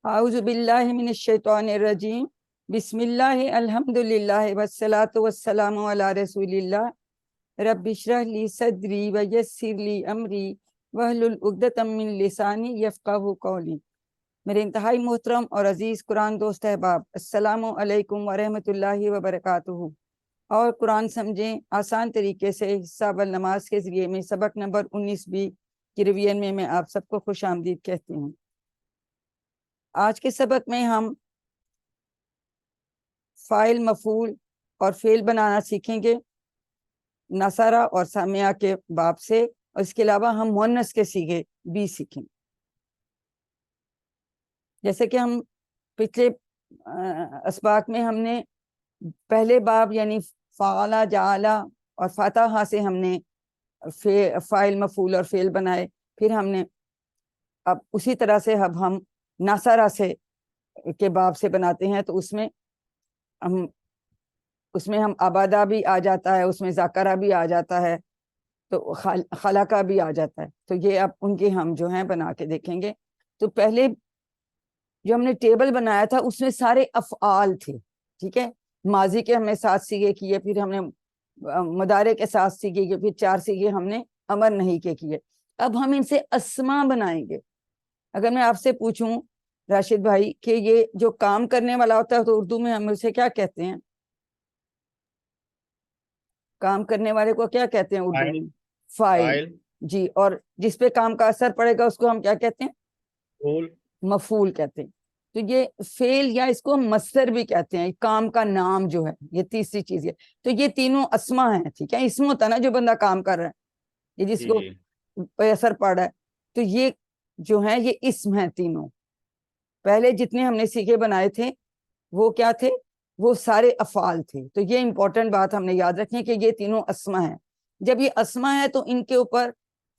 اعوذ باللہ من الشیطان الرجیم بسم اللہ الحمدللہ والصلاة والسلام علی رسول اللہ رب اشرح لی صدری ویسر لی امری واحلل عقدۃ من لسانی یفقہوا قولی۔ میرے انتہائی محترم اور عزیز قرآن دوست احباب، السلام علیکم ورحمۃ اللہ وبرکاتہ۔ اور قرآن سمجھیں آسان طریقے سے حصہ بل نماز کے ذریعے میں سبق نمبر 19B کی ریویژن میں آپ سب کو خوش آمدید کہتی ہوں۔ آج کے سبق میں ہم فاعل، مفعول اور فعل بنانا سیکھیں گے نصرہ اور سامعہ کے باب سے، اور اس کے علاوہ ہم مؤنث کے صیغے بھی سیکھیں۔ جیسے کہ ہم پچھلے اسباق میں ہم نے پہلے باب یعنی فعل، جعل اور فتح سے ہم نے فاعل، مفعول اور فعل بنائے، پھر ہم نے اب اسی طرح سے اب ہم ناصرہ سے کے باب سے بناتے ہیں، تو اس میں ہم آبادہ بھی آ جاتا ہے، اس میں ذاکرہ بھی آ جاتا ہے، تو خلقہ بھی آ جاتا ہے۔ تو یہ اب ان کے ہم جو ہیں بنا کے دیکھیں گے۔ تو پہلے جو ہم نے ٹیبل بنایا تھا اس میں سارے افعال تھے، ٹھیک ہے، ماضی کے ہم نے 7 صیغے کیے، پھر ہم نے مضارع کے 7 صیغے کیے، پھر 4 صیغے ہم نے امر نہیں کے کیے۔ اب ہم ان سے اسما بنائیں گے۔ اگر میں آپ سے پوچھوں راشد بھائی کہ یہ جو کام کرنے والا ہوتا ہے تو اردو میں ہم اسے کیا کہتے ہیں؟ کام کرنے والے کو کیا کہتے ہیں اردو میں؟ فاعل۔ جی، اور جس پہ کام کا اثر پڑے گا اس کو ہم کیا کہتے ہیں؟ مفعول کہتے ہیں۔ تو یہ فعل یا اس کو مصدر بھی کہتے ہیں، کام کا نام جو ہے، یہ تیسری چیز ہے۔ تو یہ تینوں اسما ہیں، ٹھیک ہے، اسم ہوتا ہے نا جو بندہ کام کر رہا ہے، یہ جس کو پہ اثر پڑ رہا ہے، تو یہ جو ہے یہ اسم ہیں تینوں۔ پہلے جتنے ہم نے صیغے بنائے تھے وہ کیا تھے؟ وہ سارے افعال تھے۔ تو یہ امپورٹنٹ بات ہم نے یاد رکھیں کہ یہ تینوں اسما ہیں۔ جب یہ اسما ہے تو ان کے اوپر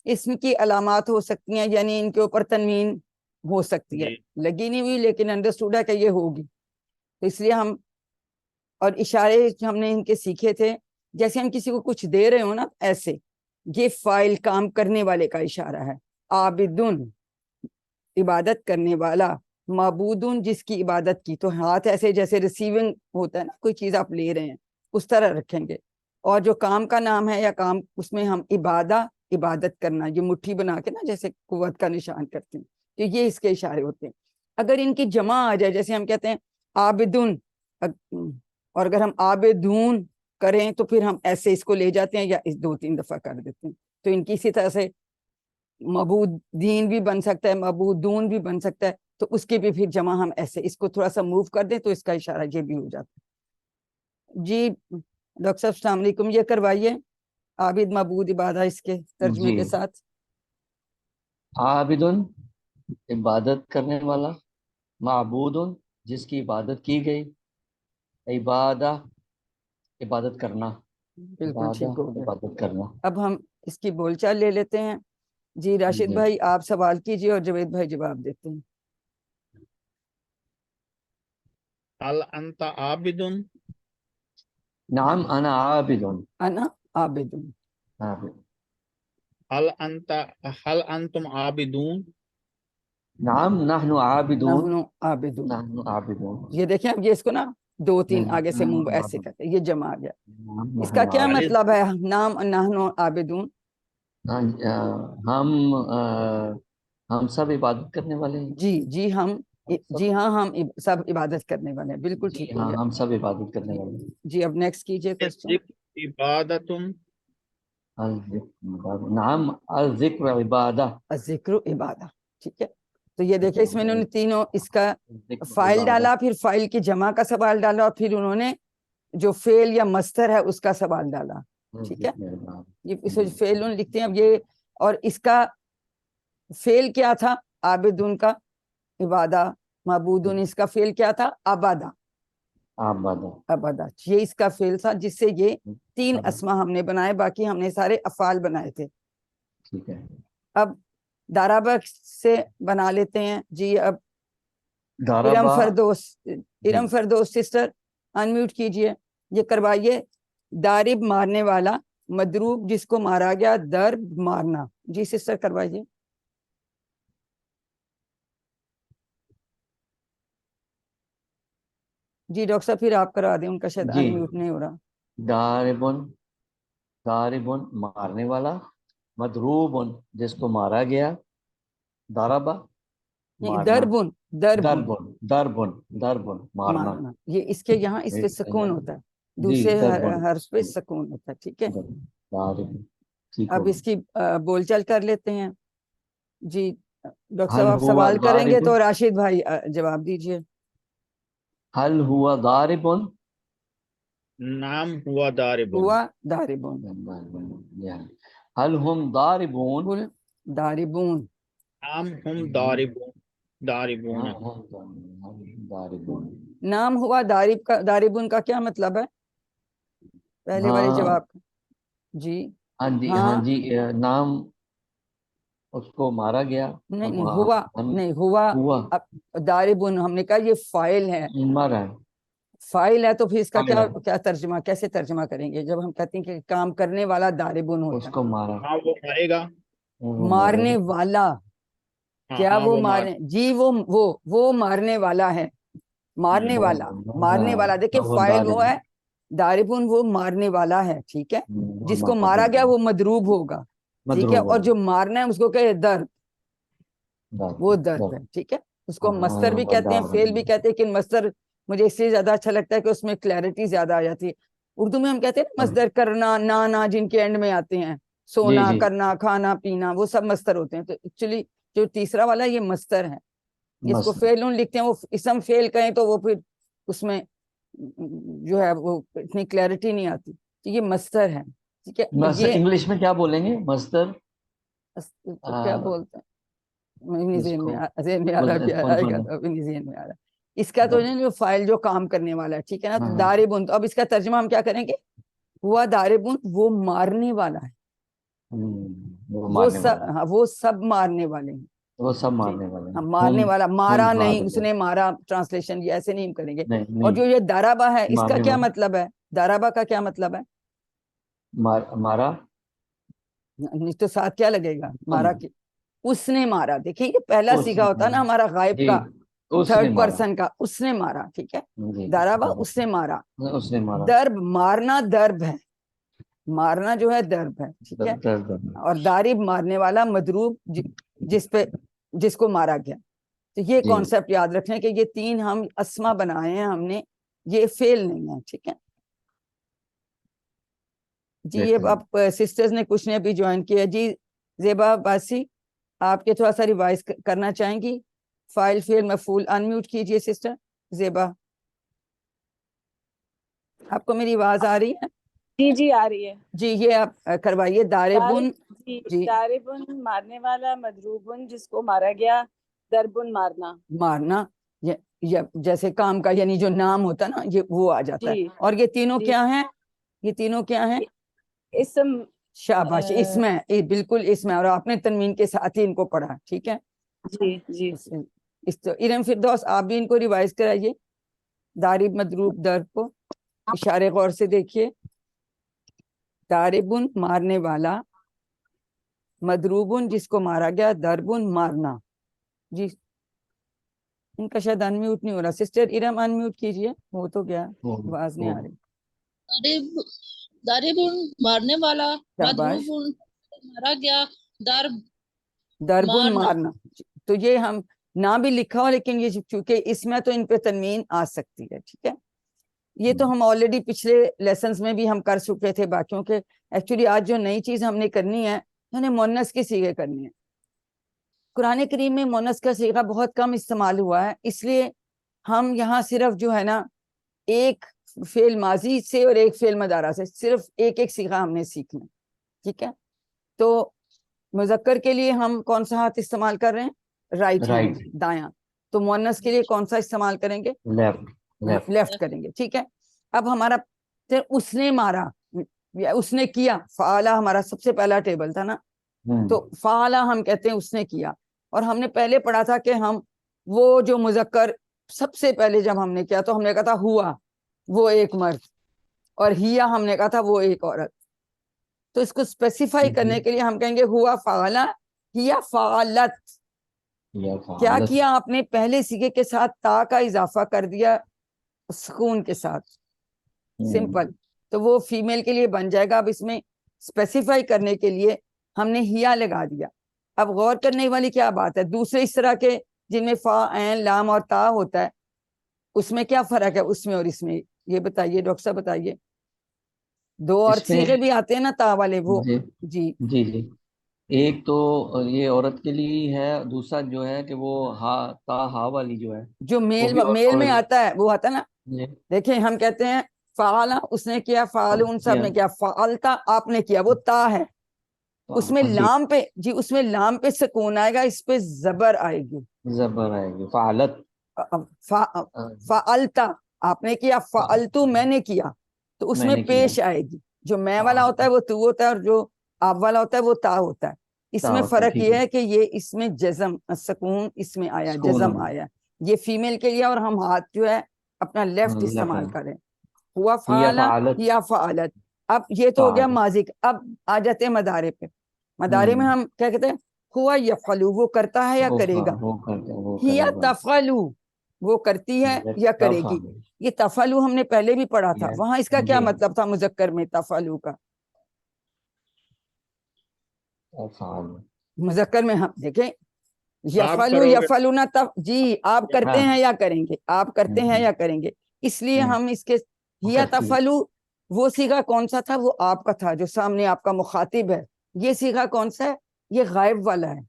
اسم کی علامات ہو سکتی ہیں، یعنی ان کے اوپر تنوین ہو سکتی ہے، لگی نہیں ہوئی لیکن انڈرسٹوڈ ہے کہ یہ ہوگی۔ تو اس لیے ہم اور اشارے ہم نے ان کے سیکھے تھے، جیسے ہم کسی کو کچھ دے رہے ہو نا، ایسے یہ فاعل کام کرنے والے کا اشارہ ہے، عابدن عبادت کرنے والا، معبودن جس کی عبادت کی، تو ہاتھ ایسے جیسے ریسیونگ ہوتا ہے نا، کوئی چیز آپ لے رہے ہیں اس طرح رکھیں گے۔ اور جو کام کا نام ہے یا کام، اس میں ہم عبادہ، عبادت کرنا، یہ مٹھی بنا کے نا جیسے قوت کا نشان کرتے ہیں، تو یہ اس کے اشارے ہوتے ہیں۔ اگر ان کی جمع آ جائے، جیسے ہم کہتے ہیں عابدن، اور اگر ہم عابدون کریں تو پھر ہم ایسے اس کو لے جاتے ہیں یا اس 2-3 دفعہ کر دیتے ہیں۔ تو ان کی اسی طرح سے معبودین بھی بن سکتا ہے، معبودون بھی بن سکتا ہے، تو اس کی بھی پھر جمع ہم ایسے اس کو تھوڑا سا موو کر دیں تو اس کا اشارہ یہ بھی ہو جاتا ہے۔ جی ڈاکٹر صاحب السلام علیکم، یہ کروائیے عابد، معبود، عبادہ اس کے ترجمے کے ساتھ۔ عابدن عبادت کرنے والا، معبودن جس کی عبادت کی گئی، عبادہ عبادت کرنا، بالکل ٹھیک ہو گیا۔ عبادت کرنا۔ اب ہم اس کی بول چال لے لیتے ہیں۔ جی راشد بھائی آپ سوال کیجئے اور جوید بھائی جواب دیتے ہیں۔ هل انت عابد؟ نعم انا عابد۔ انا عابد۔ هل انتم عابدون؟ نعم نحن عابدون۔ نحن عابدون۔ نحن عابدون۔ یہ دیکھیں اب یہ اس کو نا 2-3 آگے سے منہ ایسے کرتے ہیں، یہ جمع آ گیا۔ اس کا کیا مطلب ہے نام نحن عابدون؟ ہم سب عبادت کرنے والے ہیں۔ جی ہاں ہم سب عبادت کرنے والے ہیں، بالکل ٹھیک ہو گیا۔ ہم سب عبادت کرنے والے ہیں۔ جی اب نیکسٹ کیجئے کوسچن۔ عبادتم؟ نعم الذکر عبادہ۔ الذکر عبادہ، ٹھیک ہے۔ تو یہ دیکھیں اس میں انہوں نے تینوں اس کا فاعل ڈالا، پھر فاعل کی جمع کا سوال ڈالا، اور پھر انہوں نے جو فعل یا مصدر ہے اس کا سوال ڈالا، ٹھیک ہے۔ یہ اس میں فعل لکھتے ہیں اب یہ، اور اس کا فعل کیا تھا؟ عابدون کا عبادہ، معبودون اس کا فعل کیا تھا؟ عبادہ۔ عبادہ یہ اس کا فعل تھا، جس سے یہ 3 اسما ہم نے بنائے، باقی ہم نے سارے افعال بنائے تھے۔ ٹھیک ہے، اب دارابہ سے بنا لیتے ہیں۔ جی اب ارم فردوس سسٹر انمیوٹ کیجئے، یہ کروائیے دارب مارنے والا، مدروب جس کو مارا گیا، درب مارنا۔ جی سسٹر کروائیے۔ جی ڈاکٹر صاحب پھر آپ کرا دیں، ان کا شاید جی انمیوٹ نہیں ہو رہا. داربن، داربن مارنے والا، مضروبن جس کو مارا گیا، داربا نہیں، مارنا، urban, urban urban urban urban مارنا. مارنا، یہ اس کے یہاں اس پہ سکون ہوتا ہے، جی دوسرے دربن، حرف پہ سکون ہوتا ہے. ٹھیک ہے، داربن ٹھیک اب ہو اس کی بول چال کر لیتے ہیں. جی ڈاکٹر صاحب حل آپ ہوا سوال کریں گے ضارب، تو راشد بھائی جواب دیجئے. حل ہوا ضاربن، نام ہوا داربن، ہوا داربون، حل ہم ضاربون، بل داربون، نام ہم داربون، داربون. ضاربون. نام ہوا دارب کا، داربون کا کیا مطلب ہے پہلے والے ہاں جواب کا؟ جی ہاں جی ہاں ہاں، جی، نام اس کو مارا گیا. نہیں نہیں ہوا، نہیں ہوا. ہوا اب داربون ہم نے کہا یہ فائل ہے، مارا، فائل ہے تو پھر اس کا فائل ہے، کیا ترجمہ، کیسے ترجمہ کریں گے جب ہم کہتے ہیں کہ کام کرنے والا داربون اس ہوتا ہے؟ کو مارا، ہاں وہ مارے گا، وہ مارے مارنے گا. والا، ہاں کیا ہاں وہ وہ مار، مارنے، جی وہ مارنے والا ہے، مارنے والا، مارنے والا. دیکھیں وہ فائل وہ ضارب، ہے، داربون وہ مارنے والا ہے. ٹھیک ہے، وہ جس کو مارا گیا مارا، وہ مضروب ہوگا. ٹھیک ہے، مضروب اور ہو، جو مارنا ہے اس کو کہ درد، وہ درد ضرب. ہے. ٹھیک ہے، اس کو مصدر بھی کہتے ہیں، فعل بھی کہتے ہیں، لیکن مصدر مجھے اس لیے زیادہ اچھا لگتا ہے کہ اس میں کلیئرٹی زیادہ آ جاتی ہے. اردو میں ہم کہتے ہیں نا مصدر، کرنا، نانا، جن کے اینڈ میں آتے ہیں، جی سونا، جی کرنا، کھانا، پینا، وہ سب مصدر ہوتے ہیں. تو ایکچولی جو تیسرا والا یہ مصدر ہے، اس کو مست، فعلون لکھتے ہیں. وہ اسم فعل کہیں تو وہ پھر اس میں جو ہے وہ اتنی کلیئرٹی نہیں آتی. تو یہ مصدر ہے. ٹھیک ہے، اور یہ انگلش میں کیا بولیں گے مصدر؟ کیا بولتے ہیں، اس ذہن میں کو ذہن میں آ رہا، کیا آئے گا تو ابھی نہیں ذہن میں آ رہا. اس کا تو جو فائل جو کام کرنے والا ہے. ٹھیک ہے نا، تو داربون. تو اب اس کا ترجمہ ہم کیا کریں گے؟ ہوا داربون وہ مارنے والا ہے، وہ وہ مارنے سب، والا ہے، ہاں وہ سب مارنے والے ہیں. وہ سب جی مارنے والے ہاں، ہیں. مارنے والا، ہم مارا نہیں، اس ضاربون، نے مارا، ٹرانسلیشن یہ ایسے نہیں کریں گے. نہیں اور نہیں، جو یہ دارابا ہے اس کا مارنے کیا والا، مطلب ہے؟ دارابا کا کیا مطلب ہے؟ مارا، تو ساتھ کیا لگے گا تم، مارا کی؟ اس نے مارا. دیکھیں یہ پہلا اس سیگا ہوتا ہے نا ہمارا غائب جی، کا، اس نے تھرڈ مارا، پرسن کا، اس نے مارا. ٹھیک ہے، جی دارابا اس نے مارا. اس نے مارا، درب مارنا، درب ہے، مارنا جو ہے درب ہے. ٹھیک ہے، درد، اور دارب مارنے والا، مضروب جس کو مارا گیا. تو یہ جی کانسیپٹ یاد رکھیں کہ یہ تین ہم اسما بنائے ہیں ہم نے، یہ فیل نہیں ہے. ٹھیک ہے جی. یہ آپ سسٹرز نے کچھ نے بھی جوائن کیا. جی زیبا باسی، آپ کے تھوڑا سا ریوائز کرنا چاہیں گی؟ فائل فیل مفعول، انمیوٹ کیجئے سسٹر زیبا. آپ کو میری آواز آ رہی ہے؟ جی جی آ رہی ہے. جی یہ آپ کروائیے. داربن، جی داربن مارنے والا، مضروبن جس کو مارا گیا، دربن مارنا، مارنا. یا جیسے کام کا یعنی جو نام ہوتا ہے نا یہ وہ آ جاتا ہے. جی اور یہ تینوں جی کیا ہیں؟ یہ تینوں کیا ہیں؟ اسم، شاباش، اس میں بالکل اس میں، اور آپ نے تنوین کے ساتھ ہی ان کو پڑھا. ٹھیک ہے، جی جی ارم فردوس آپ بھی ان کو ریوائز کرائیے. دارب مضروب درب کو اشارے غور سے دیکھیے. داربن مارنے والا، مضروبن جس کو مارا گیا، دربن مارنا. جی ان کا شاید انمیوٹ نہیں ہو رہا. سسٹر ارم انمیوٹ کیجئے. وہ تو گیا، آواز نہیں آ رہی. داربن مارنے والا، شاباش، مضروبن مارا گیا، دربن مارنا. مارنا. تو یہ ہم نہ بھی لکھا ہو لیکن یہ چونکہ اس میں تو ان پہ تنوین آ سکتی ہے. ٹھیک ہے، یہ تو ہم آلریڈی پچھلے لیسنز میں بھی ہم کر چکے تھے باقیوں کے. ایکچولی آج جو نئی چیز ہم نے کرنی ہے، یعنی مونس کی صیغے کرنی ہے. قرآن کریم میں مونس کا صیغہ بہت کم استعمال ہوا ہے، اس لیے ہم یہاں صرف جو ہے نا ایک فعل ماضی سے اور ایک فعل مضارع سے صرف ایک ایک صیغہ ہم نے سیکھنا. ٹھیک ہے، تو مذکر کے لیے ہم کون سا ہاتھ استعمال کر رہے ہیں؟ رائٹ ہینڈ، دایاں. تو مونس کے لیے کون سا استعمال کریں گے؟ لیفٹ. لیفٹ کریں گے. ٹھیک ہے، اب ہمارا اس نے مارا یا اس نے کیا، فعالہ ہمارا سب سے پہلا ٹیبل تھا نا. تو فعالہ ہم کہتے ہیں اس نے کیا. اور ہم نے پہلے پڑھا تھا کہ ہم وہ جو مذکر سب سے پہلے جب ہم نے کیا تو ہم نے کہا تھا ہوا، وہ ایک مرد، اور ہیا ہم نے کہا تھا وہ ایک عورت. تو اس کو اسپیسیفائی کرنے کے لیے ہم کہیں گے ہوا فعالہ، ہیا فعالت. کیا کیا آپ نے؟ پہلے سیگے کے ساتھ تا کا اضافہ کر دیا سکون کے ساتھ, سمپل. تو وہ فیمیل کے لیے بن جائے گا. اب اس میں اسپیسیفائی کرنے کے لیے ہم نے ہیا لگا دیا. اب غور کرنے والی کیا بات ہے, دوسرے اس طرح کے جن میں فا, عین, لام اور تا ہوتا ہے, اس میں کیا فرق ہے اس میں اور اس میں, یہ بتائیے ڈاکٹر صاحب بتائیے. دو اور صیغے بھی آتے ہیں نا تا والے, وہ جی جی جی. ایک تو یہ عورت کے لیے ہے, دوسرا جو ہے کہ وہ ہا, تا ہا والی جو ہے جو میل میں آتا ہے وہ آتا ہے نا. دیکھیں ہم کہتے ہیں فعلا اس نے کیا, فعلون سب نے کیا, فعلتا آپ نے کیا, وہ تا ہے. اس میں لام پہ جی, اس میں لام پہ سکون آئے گا, اس پہ زبر آئے گی, زبر آئے گی. فعلت, فعلتا آپ نے کیا, فعلتو میں نے کیا, تو اس میں پیش آئے گی. جو میں والا ہوتا ہے وہ تو ہوتا ہے, اور جو آپ والا ہوتا ہے وہ تا ہوتا ہے. اس میں فرق یہ ہے کہ یہ اس میں جزم سکون اس میں آیا, جزم آیا. یہ فیمیل کے لیے, اور ہم ہاتھ جو ہے اپنا لیفٹ استعمال کریں. ہوا فعلا یا فعلت. اب یہ تو ہو گیا ماضی کا. اب آ جاتے ہیں مدارے پہ. مدارے میں ہم کیا کہتے ہیں, ہوا یفعلو وہ کرتا ہے یا کرے گا, ہیا تفعلو وہ کرتی ہے یا کرے گی. یہ تفعلو ہم نے پہلے بھی پڑھا تھا, وہاں اس کا کیا مطلب تھا مذکر میں تفعلو کا. مذکر میں ہم دیکھیں یفعلو یفعلونا, جی آپ کرتے ہیں یا کریں گے, آپ کرتے ہیں یا کریں گے. اس لیے ہم اس کے ہیا تفعلو, وہ صیغہ کون سا تھا, وہ آپ کا تھا جو سامنے آپ کا مخاطب ہے. یہ صیغہ کون سا ہے, یہ غائب والا ہے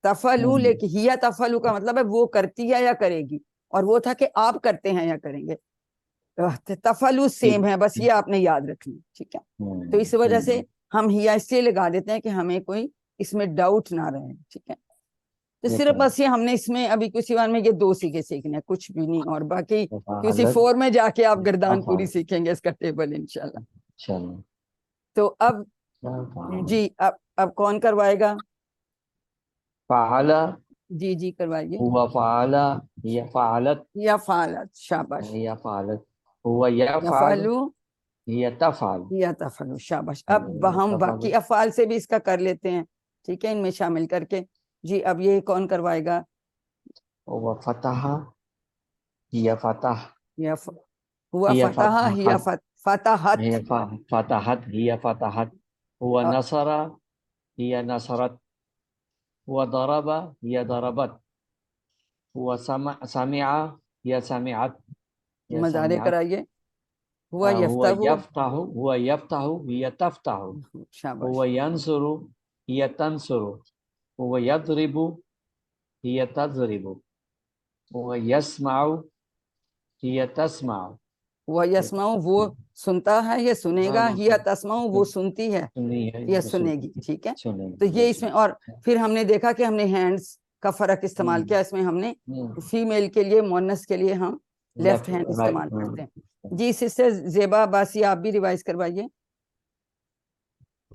تفعلو. لیکن ہیا تفعلو کا مطلب ہے وہ کرتی ہے یا کرے گی, اور وہ تھا کہ آپ کرتے ہیں یا کریں گے. تفعلو سیم ہے, بس یہ آپ نے یاد رکھنا, ٹھیک ہے. تو اس وجہ سے ہم ہیا اس لیے لگا دیتے ہیں کہ ہمیں کوئی اس میں ڈاؤٹ نہ رہے, ٹھیک ہے. تو صرف بس یہ ہم نے اس میں ابھی کسی بار میں یہ 2 صیغے سیکھنے ہیں, کچھ بھی نہیں. اور باقی کسی 4 میں جا کے آپ گردان پوری سیکھیں گے اس کا ٹیبل انشاءاللہ. تو اب جی اب کون کروائے گا, فعلا, جی جی کروائیے. ہوا فعلا یا فعلت, یا فعلت, شاباش. یا فعلت, ہوا یفعل یفعلو یا تفعل, یا تفعلو, شاباش. اب ہم باقی افعال سے بھی اس کا کر لیتے ہیں, ٹھیک ہے, ان میں شامل کر کے. جی اب یہ کون کروائے گا, ہوا فتح یا فتح, یا ہوا فتح یا فتحت, فتحت یا فتحت, ہوا نصر یا نصرت, ہوا ضرب یا ضربت, ہوا سمع یا سمعت. مضارع کرائیے. ہوا ہوا یفتح, یفتح, ہوا یفتح یا تفتح, شاباش. ہوا ینصر یا تنصر, ہوا یضرب یا تضرب, ہوا یسمع یا تسمع. وہ یسمع وہ سنتا ہے یا سنے گا, یا تسمع وہ سنتی ہے یا سنے گی, ٹھیک ہے. تو یہ اس میں, اور پھر ہم نے دیکھا کہ ہم نے ہینڈز کا فرق استعمال کیا. اس میں ہم نے فیمیل کے لیے, مونس کے لیے ہم لیفٹ ہینڈ استعمال کرتے ہیں. جی سسٹر زیبا عباسی آپ بھی ریوائز کروائیے.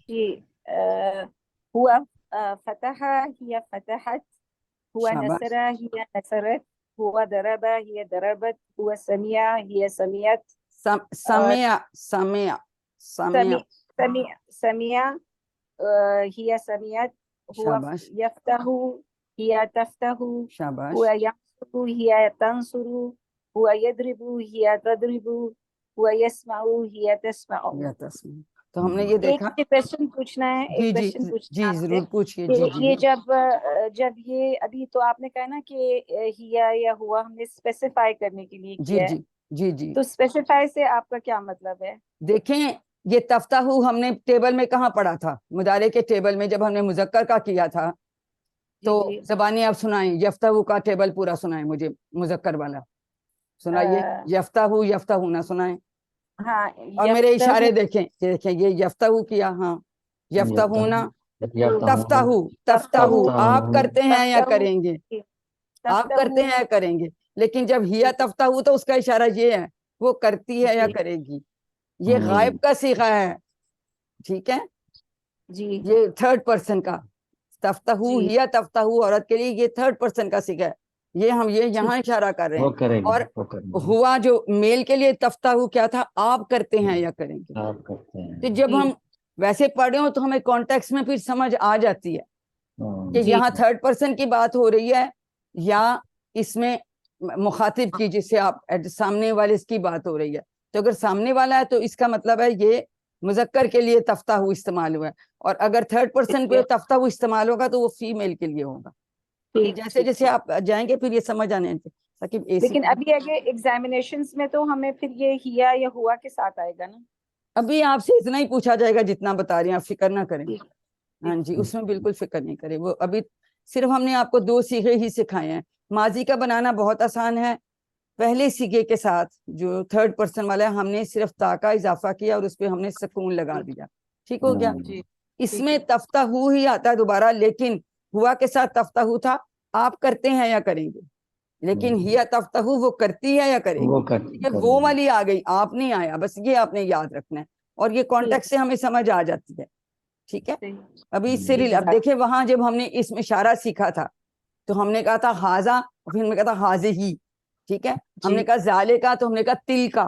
جی ہوا فتح ہی فتحت, ہوا نصر ہی نصرت, ہوا ضرب ہی ضربت, ہوا سمع ہی سمعت. سمع سمع سمع سمع ہی سمعت, ہوا شاباش. یفتح ہی تفتح, شاباش. ہوا ینصر ہی تنصر, ہوا یضرب ہی تضرب, ہوا یسمع ہی تسمع. تو ہم نے یہ دیکھا. ایک کوشچن پوچھنا ہے, ایک کوشچن پوچھنا ہے ضرور پوچھئے. یہ جب یہ ابھی تو آپ نے کہا نا کہ ہیا یا ہوا ہم نے اسپیسیفائی کرنے کے لیے کیا ہے, جی جی. تو اسپیسیفائی سے آپ کا کیا مطلب ہے؟ دیکھیں یہ تفتح ہم نے ٹیبل میں کہاں پڑھا تھا, مضارع کے ٹیبل میں جب ہم نے مذکر کا کیا تھا. تو زبانی آپ سنائیں, یفتح کا ٹیبل پورا سنائیں مجھے, مذکر والا سنائیے. یفتح یفتح نہ سنائیں, ہاں, اور میرے اشارے دیکھیں, دیکھیں یہ یفتح کیا, ہاں یفتحون, تفتح تفتح آپ کرتے ہیں یا کریں گے, آپ کرتے ہیں یا کریں گے. لیکن جب ہیا تفتح تو اس کا اشارہ یہ ہے وہ کرتی ہے یا کرے گی. یہ غائب کا صیغہ ہے, ٹھیک ہے. جی یہ 3rd پرسن کا تفتح ہیا تفتح عورت کے لیے یہ 3rd پرسن کا صیغہ ہے. یہ ہم یہ یہاں اشارہ کر رہے ہیں. اور ہوا جو میل کے لیے تفتح کیا تھا, آپ کرتے ہیں یا کریں گے. تو جب ہم ویسے پڑھ رہے ہو تو ہمیں کانٹیکس میں پھر سمجھ آ جاتی ہے کہ یہاں 3rd پرسن کی بات ہو رہی ہے یا اس میں مخاطب کی جس سے آپ سامنے والے اس کی بات ہو رہی ہے، تو اگر سامنے والا ہے تو اس کا مطلب ہے یہ مذکر کے لیے تفتح استعمال ہوا ہے، اور اگر تھرڈ پرسن پہ تفتح استعمال ہوگا تو وہ فیمیل کے لیے ہوگا. جیسے جیسے آپ جائیں گے پھر یہ سمجھ آنے تاکہ لیکن ابھی اگے ایگزامینیشنز میں تو ہمیں پھر یہ ہیا یا ہوا کے ساتھ آئے گا نا. ابھی آپ سے اتنا ہی پوچھا جائے گا جتنا بتا رہی ہیں، آپ فکر نہ کریں. ہاں جی، اس میں بالکل فکر نہیں کریں. وہ ابھی صرف ہم نے آپ کو 2 صیغے ہی سکھائے ہیں. ماضی کا بنانا بہت آسان ہے. پہلے صیغے کے ساتھ جو تھرڈ پرسن والا ہے ہم نے صرف تا کا اضافہ کیا اور اس پہ ہم نے سکون لگا دیا. ٹھیک ہو گیا؟ اس میں تفتح ہی آتا ہے دوبارہ، لیکن ہوا کے ساتھ تفتح تھا. آپ کرتے ہیں یا کریں گے، لیکن ہیا تفتح وہ کرتی ہے یا کرے گی. وہ والی آ گئی، آپ نہیں آیا. بس یہ آپ نے یاد رکھنا ہے، اور یہ کانٹیکٹ سے ہمیں سمجھ آ جاتی ہے. ٹھیک ہے. ابھی اس سے اب دیکھیں وہاں جب ہم نے اسم اشارہ سیکھا تھا تو ہم نے کہا تھا ہاذا، پھر ہم نے کہا تھا حاضے ہی. ٹھیک ہے. ہم نے کہا ذالے کا تو ہم نے کہا تل کا،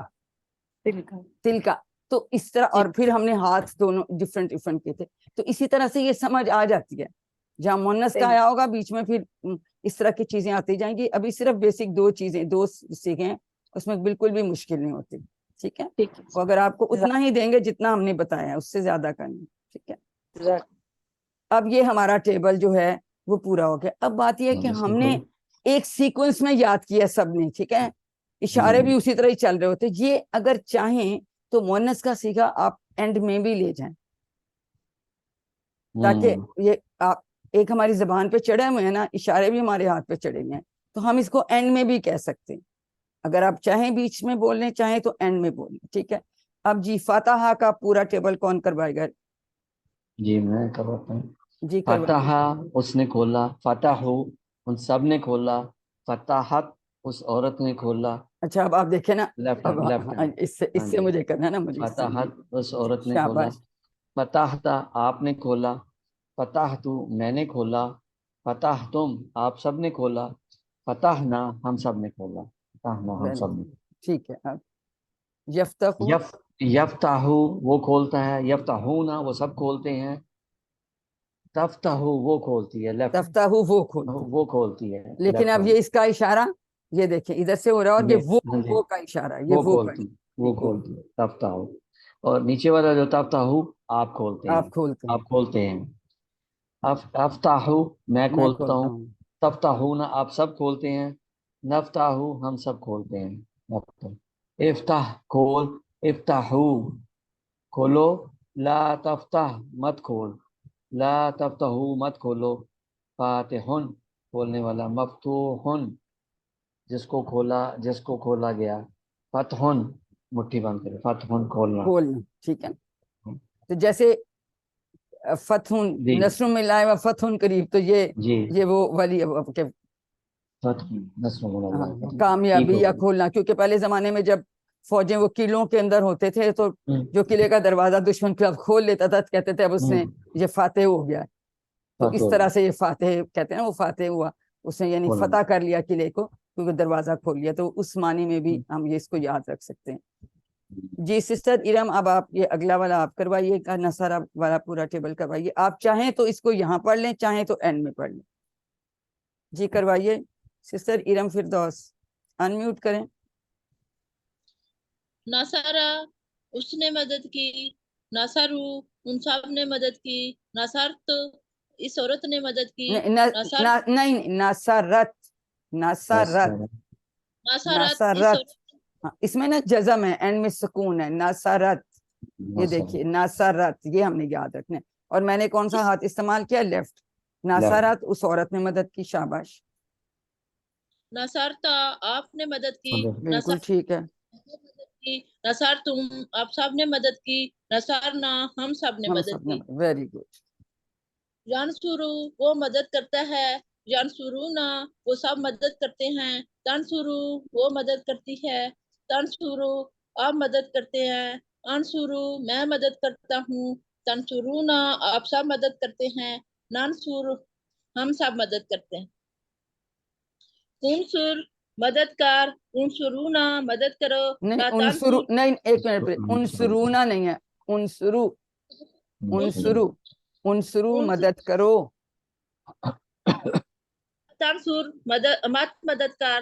تل کا. تو اس طرح، اور پھر ہم نے ہاتھ دونوں ڈفرنٹ کیے تھے. تو اسی طرح سے یہ سمجھ آ جاتی ہے. جہاں مونس کا آیا ہوگا بیچ میں پھر اس طرح کی چیزیں آتی جائیں گی. ابھی صرف بیسک 2 چیزیں 2 سیکھے ہیں، اس میں بالکل بھی مشکل نہیں ہوتی. ٹھیک ہے. وہ اگر آپ کو اتنا ہی دیں گے جتنا ہم نے بتایا ہے، اس سے زیادہ کریں. ٹھیک ہے. اب یہ ہمارا ٹیبل جو ہے وہ پورا ہو گیا. اب بات یہ ہے کہ ہم نے ایک سیکوینس میں یاد کیا سب نے. ٹھیک ہے. اشارے بھی اسی طرح ہی چل رہے ہوتے. یہ اگر چاہیں تو مؤنث کا صیغہ آپ اینڈ میں بھی لے جائیں، تاکہ یہ آپ ایک ہماری زبان پہ چڑھے ہوئے ہیں نا، اشارے بھی ہمارے ہاتھ پہ چڑھے ہوئے ہیں، تو ہم اس کو اینڈ میں بھی کہہ سکتے ہیں. اگر آپ چاہیں بیچ میں بول لیں، چاہیں تو اینڈ میں بول لیں. ٹھیک ہے. اب جی فاتحہ کا پورا ٹیبل کون کروائے گا؟ جی میں کرواتا ہوں. جی فتح اس نے کھولا، فتح ان سب نے کھولا، فتحت اس عورت نے کھولا. اچھا اب آپ دیکھیں نا، لیفٹ اب ہینڈ. اس سے مجھے کرنا ہے نا، مجھے فتحت اس عورت نے کھولا. شاباش. فتحتا آپ نے کھولا، فتحتو میں نے کھولا، فتحتم آپ سب نے کھولا، فتحنا ہم سب نے کھولا، فتحنا ہم سب نے. ٹھیک ہے. اب یفتح، یفتح وہ کھولتا ہے، یفتحونا وہ سب کھولتے ہیں، تفتح وہ کھولتی ہے، تفتح وہ کھولتی ہے. لیکن اب یہ اس کا اشارہ یہ دیکھیں ادھر سے ہو رہا ہے، اور یہ وہ کا اشارہ، یہ وہ کھولتی ہے تفتح. اور نیچے والا جو تفتح آپ کھولتے ہیں، آپ کھولتے ہیں. افتح میں کھولتا ہوں، تفتحون آپ سب کھولتے ہیں، نفتح ہم سب کھولتے ہیں. افتح کھول، افتحو کھولو، لا تفتح مت کھول، لا تفتحو مت کھولو. فاتحن کھولنے والا، مفتوحن جس کو کھولا گیا، فتحن مٹھی بند کرے، فتحن کھولنا. ٹھیک ہے. تو جیسے فتح نصر من اللہ و فتح قریب، تو یہ وہ والی کامیابی یا کھولنا. کیونکہ پہلے زمانے میں جب فوجیں وہ قلعوں کے اندر ہوتے تھے تو جو قلعے کا دروازہ دشمن کے خلاف کھول لیتا تھا، کہتے تھے اب اس نے یہ فاتح ہو گیا. تو اس طرح سے یہ فاتح کہتے ہیں نا، وہ فاتح ہوا، اس نے یعنی فتح کر لیا قلعے کو کیونکہ دروازہ کھول لیا. تو اس معنی میں بھی ہم یہ اس کو یاد رکھ سکتے ہیں. جی سسٹر ارم، اب آپ یہ اگلا والا آپ کروائیے گا، نصارہ والا پورا ٹیبل کروائیے. آپ چاہیں تو اس کو یہاں پڑھ لیں، چاہیں تو اینڈ میں پڑھ لیں. جی کروائیے سسٹر ارم فردوس، انمیوٹ کریں. نصارہ اس نے مدد کی، نصرو ان سب نے مدد کی، نصرت اس عورت نے مدد کی، نہیں نصرت، نصرت نصرت. اس میں نا جزم ہے، اینڈ میں سکون ہے. نصرت، یہ دیکھیے نصرت، یہ ہم نے یاد رکھنا ہے. اور میں نے کون سا ہاتھ استعمال کیا؟ لیفٹ. نصرت اس عورت نے مدد کی. شاباش. نصرتا آپ نے مدد کی، بالکل ٹھیک ہے. نصر تم آپ سب نے مدد کی، نصرنا ہم سب نے مدد کی. Very good. ینصرو وہ مدد کرتا ہے، ینصرونا وہ سب مدد کرتے ہیں، تنصرو وہ مدد کرتی ہے، تنصرو آپ مدد کرتے ہیں، انصرو میں مدد کرتا ہوں، تنصرونا آپ سب مدد کرتے ہیں، ننصر ہم سب مدد کرتے ہیں. انصر مددگار، انصرونا مدد کرو. نہیں ایک منٹ، انصرونا نہیں ہے، انصرو، انصرو، انصرو مدد کرو. تنصر مددگار،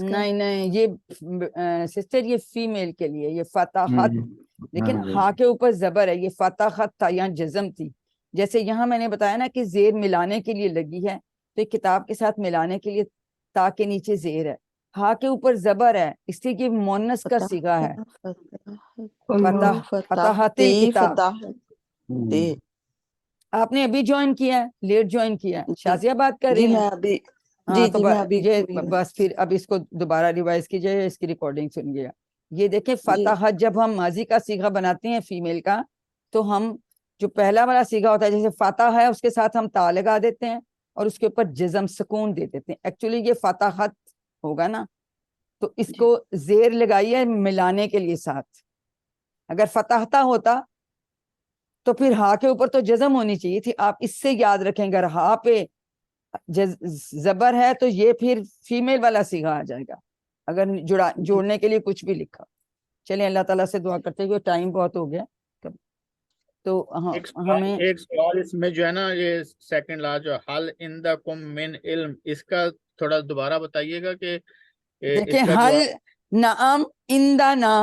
نہیں نہیں، یہ سسٹر یہ فیمیل کے لیے، یہ فتحت، لیکن ہا کے اوپر زبر ہے، یہ فتحت تھا، یہاں جزم تھی. جیسے یہاں میں نے بتایا نا کہ زیر ملانے کے لیے لگی ہے، تو کتاب کے ساتھ ملانے کے لیے تا کے نیچے زیر ہے، ہا کے اوپر زبر ہے، اس لیے کہ مونس کا صیغہ ہے. فتحتی کتاب. آپ نے ابھی جوائن کیا ہے، لیٹ جوائن کیا ہے، شازیہ بات کر رہی ہیں. یہ بس پھر اب اس کو دوبارہ ریوائز کیجئے، اس کی ریکارڈنگ سنیے. یہ دیکھیں فتحت جب ہم ماضی کا صیغہ بناتے ہیں فیمیل کا، تو ہم جو پہلا والا صیغہ ہوتا ہے جیسے فتح ہے اس کے ساتھ ہم تا لگا دیتے ہیں اور اس کے اوپر جزم سکون دے دیتے ہیں. ایکچولی یہ فتحت ہوگا نا، تو اس کو زیر لگائیے ملانے کے لیے ساتھ. اگر فتحتا ہوتا تو پھر ہا کے اوپر تو جزم ہونی چاہیے تھی. آپ اس سے یاد رکھیں، اگر ہا پہ زبر ہے تو یہ پھر فیمیل والا صیغہ آ جائے گا اگر جوڑنے کے لیے کچھ بھی لکھا. چلیں اللہ تعالیٰ سے دعا کرتے ہیں کہ ٹائم بہت ہو گیا، تو ہمیں ایک سوال اس میں جو ہے نا، یہ سیکنڈ لا جو حل عندکم من علم، اس کا تھوڑا دوبارہ بتائیے گا کہ دیکھیں حل نعم اندہ نا،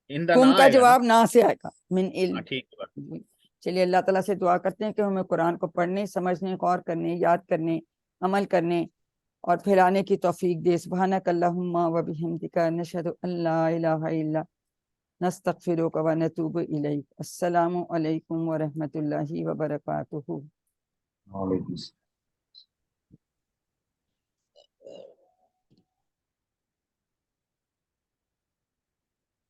کم کا جواب نا سے آئے گا، من علم. چلیے اللہ تعالیٰ سے دعا کرتے ہیں کہ ہمیں قرآن کو پڑھنے، سمجھنے، غور کرنے، یاد کرنے، عمل کرنے اور پھیلانے کی توفیق دے. سبحانک اللہم و بحمدک نشہد ان لا الہ الا نستغفرک و نتوب الیک. السلام علیکم ورحمۃ اللہ وبرکاتہ. وعلیکم السلام.